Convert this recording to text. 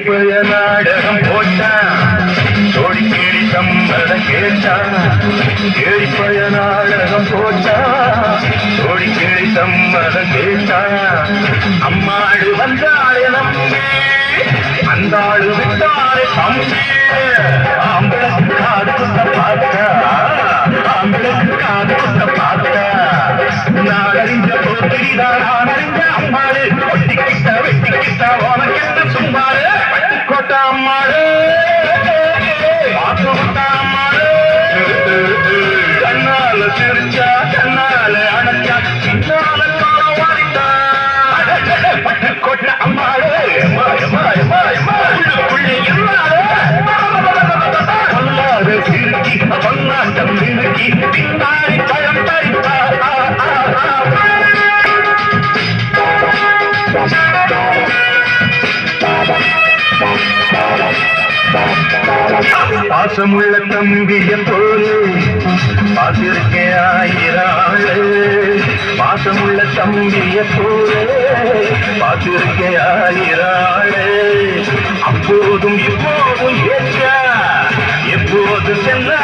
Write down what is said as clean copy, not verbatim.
கேடிப்பய நாடகம் போட்டான் சோடி கேடி சம்மதம் கேட்டான் கேடிப்பய நாடகம் போட்டான் சோடி கேடி சம்மதம் கேட்டான் அம்மாடு வந்தாளே நம்பி அந்த ஆளு விட்டாளே தம்பி ஆம்பளுக்கு காது குத்த பார்த்தா ஆம்பளுக்கு காது குத்த பார்த்தா நான் அறிஞ்ச போத்திரிதான் நான் அறிஞ்ச அம்மாடு ஒட்டிக்கிட்ட வெட்டிக்கிட்ட உனக்கு என்ன சும்மாடு கோட்ட அம்மாடு பார்த்து விட்ட அம்மாடு கண்ணால சிரிச்சா கண்ணால அணைச்சா பின்னால காலம் வாரிட்டா கோட்ட அம்மாடு சொல்லாத சிறுக்கி சொன்னாட்டம் சிறுக்கி பின்னாடி பழம் பறிப்பா பாசமுள்ள தம்பிய போலே பார்த்திருக்கேன் ஆயிராளு பாசமுள்ள தம்பிய போலே பார்த்திருக்கேன் ஆயிராளு அப்போதும் இப்போதும் ஏற்றா எப்போது சென்றா